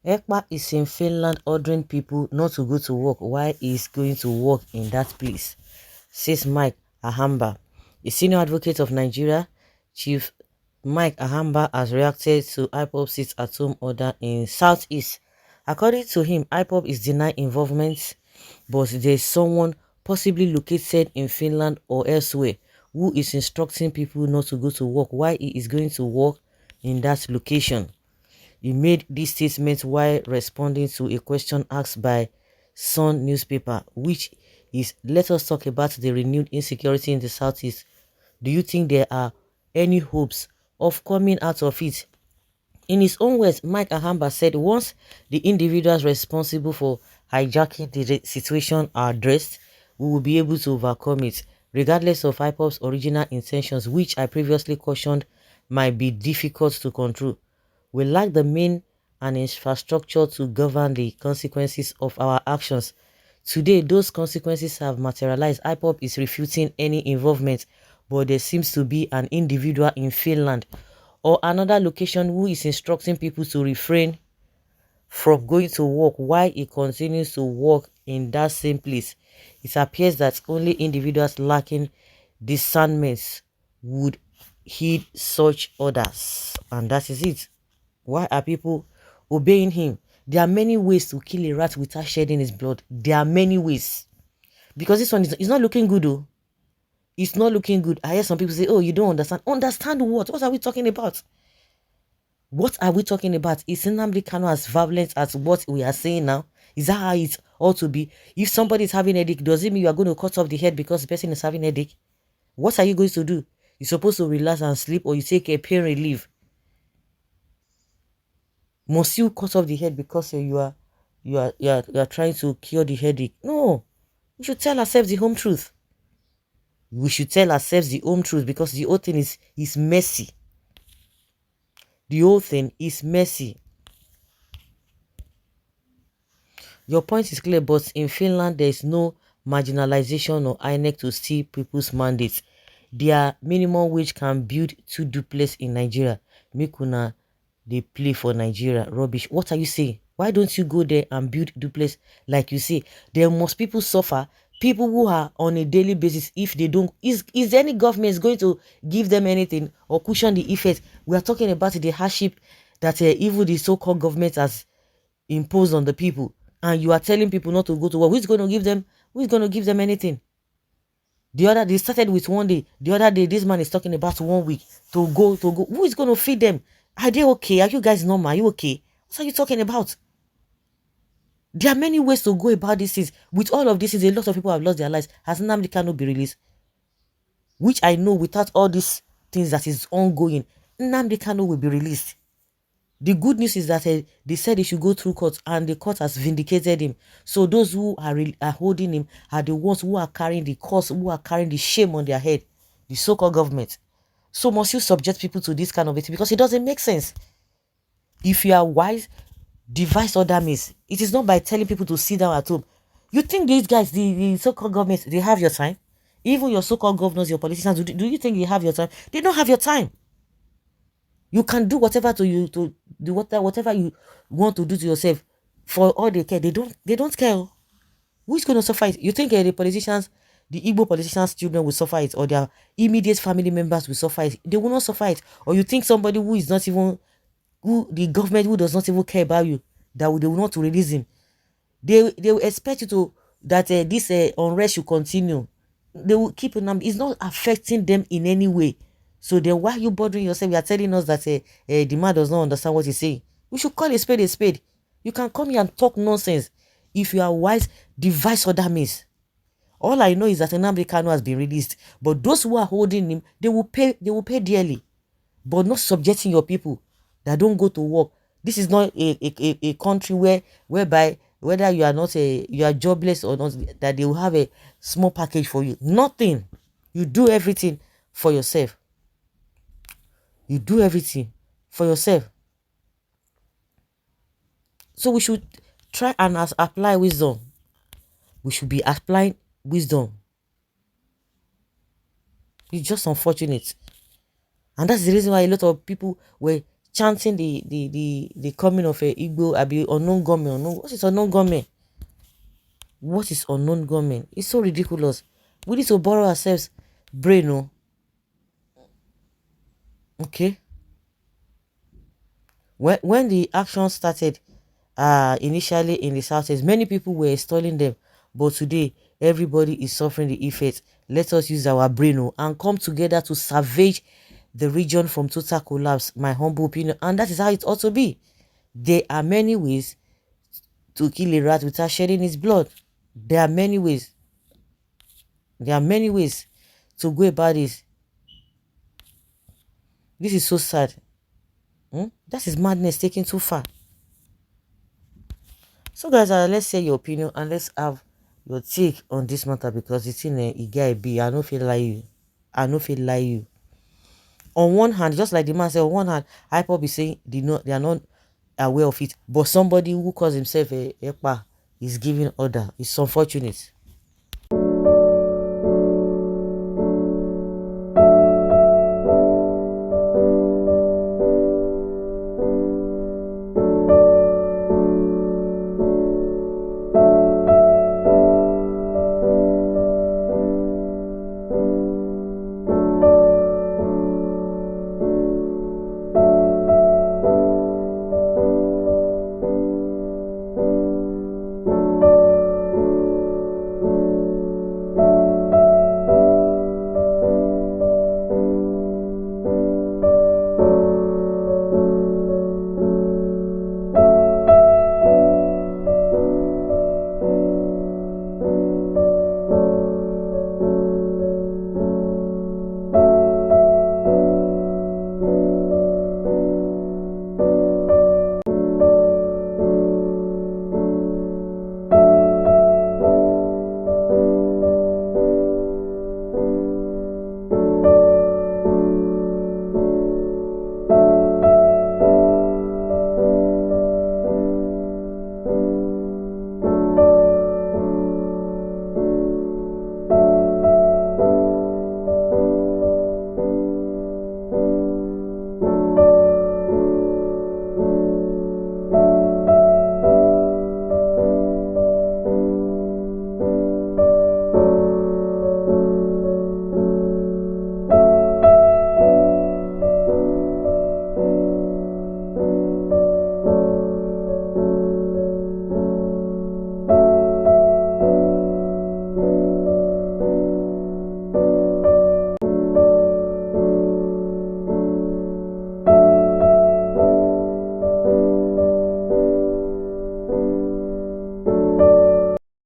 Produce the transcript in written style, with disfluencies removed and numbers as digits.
Ekpa is in Finland ordering people not to go to work while he is going to work in that place, says Mike Ahamba. A senior advocate of Nigeria, Chief Mike Ahamba has reacted to IPOB sit-at-home order in Southeast. According to him, IPOB is denying involvement, but there is someone possibly located in Finland or elsewhere who is instructing people not to go to work while he is going to work in that location. He made this statement while responding to a question asked by Sun newspaper, which is, let us talk about the renewed insecurity in the Southeast. Do you think there are any hopes of coming out of it? In his own words, Mike Ahamba said once the individuals responsible for hijacking the situation are addressed, we will be able to overcome it, regardless of IPOB's original intentions, which I previously cautioned might be difficult to control. We lack the means and infrastructure to govern the consequences of our actions. Today, those consequences have materialized. IPOB is refuting any involvement, but there seems to be an individual in Finland or another location who is instructing people to refrain from going to work while he continues to work in that same place. It appears that only individuals lacking discernment would heed such orders, and that is it. Why are people obeying him? There are many ways to kill a rat without shedding his blood. There are many ways. Because this one is not looking good, though. It's not looking good. I hear some people say, oh, you don't understand. Understand what? What are we talking about? What are we talking about? Is Nnamdi Kanu as violent as what we are saying now? Is that how it ought to be? If somebody is having a headache, does it mean you are going to cut off the head because the person is having a headache? What are you going to do? You're supposed to relax and sleep, or you take a pain relief. Must you cut off the head because you are trying to cure the headache? No. We should tell ourselves the home truth. We should tell ourselves the home truth, because the whole thing is messy. The whole thing is messy. Your point is clear, but in Finland there is no marginalization or INEC to steal people's mandates. Their minimum wage can build 2 duplex in Nigeria. Make una they play for Nigeria. Rubbish. What are you saying? Why don't you go there and build duplex like you say? There must people suffer. People who are on a daily basis, if they don't, is any government going to give them anything or cushion the effect? We are talking about the hardship that even the so-called government has imposed on the people, and you are telling people not to go to work. Who's going to give them? Who's going to give them anything? The other day started with 1 day. The other day, this man is talking about 1 week to go. Who is going to feed them? Are they okay? Are you guys normal? Are you okay? What are you talking about? There are many ways to go about this. With all of this, a lot of people have lost their lives. Has Nnamdi Kanu be released? Which I know, without all these things that is ongoing, Nnamdi Kanu will be released. The good news is that they said he should go through court, and the court has vindicated him. So those who are holding him are the ones who are carrying the cost, who are carrying the shame on their head, the so-called government. So must you subject people to this kind of it? Because it doesn't make sense. If you are wise, devise other means. It is not by telling people to sit down at home. You think these guys, the so-called government, they have your time? Even your so-called governors, your politicians, do you think they have your time? They don't have your time. You can do whatever to do whatever you want to do to yourself. For all they care, they don't care. Who is going to suffer it? You think the politicians, the Igbo politicians' children will suffer it, or their immediate family members will suffer it? They will not suffer it. Or you think somebody who is not even, who the government who does not even care about you, that they will not release him? They will expect you to, that this unrest should continue. They will keep him. It's not affecting them in any way. So then why are you bothering yourself? You are telling us that the man does not understand what he's saying. We should call a spade a spade. You can come here and talk nonsense. If you are wise, devise other means. All I know is that Nnamdi Kanu has been released, but those who are holding him, they will pay dearly. But not subjecting your people that don't go to work. This is not a country whereby whether you are not you are jobless or not, that they will have a small package for you. Nothing. You do everything for yourself. You do everything for yourself. So we should try and apply wisdom. We should be applying wisdom. It's just unfortunate. And that's the reason why a lot of people were chanting the coming of a Igbo, abi unknown gunmen. Unknown, what is unknown gunmen? What is unknown gunmen? It's so ridiculous. We need to borrow ourselves brain, no? Okay. When the action started, initially in the southeast, many people were installing them, but today everybody is suffering the effects. Let us use our brain, oh, and come together to salvage the region from total collapse, my humble opinion. And that is how it ought to be. There are many ways to kill a rat without shedding its blood. There are many ways. There are many ways to go about this. This is so sad. That is madness taken too far. So guys, let's say your opinion and let's have your take on this matter, because it's in a guy be. I don't feel like you. I don't feel like you. On one hand, just like the man said, on one hand, IPOB is saying they are not aware of it, but somebody who calls himself a Ekpa is giving order. It's unfortunate.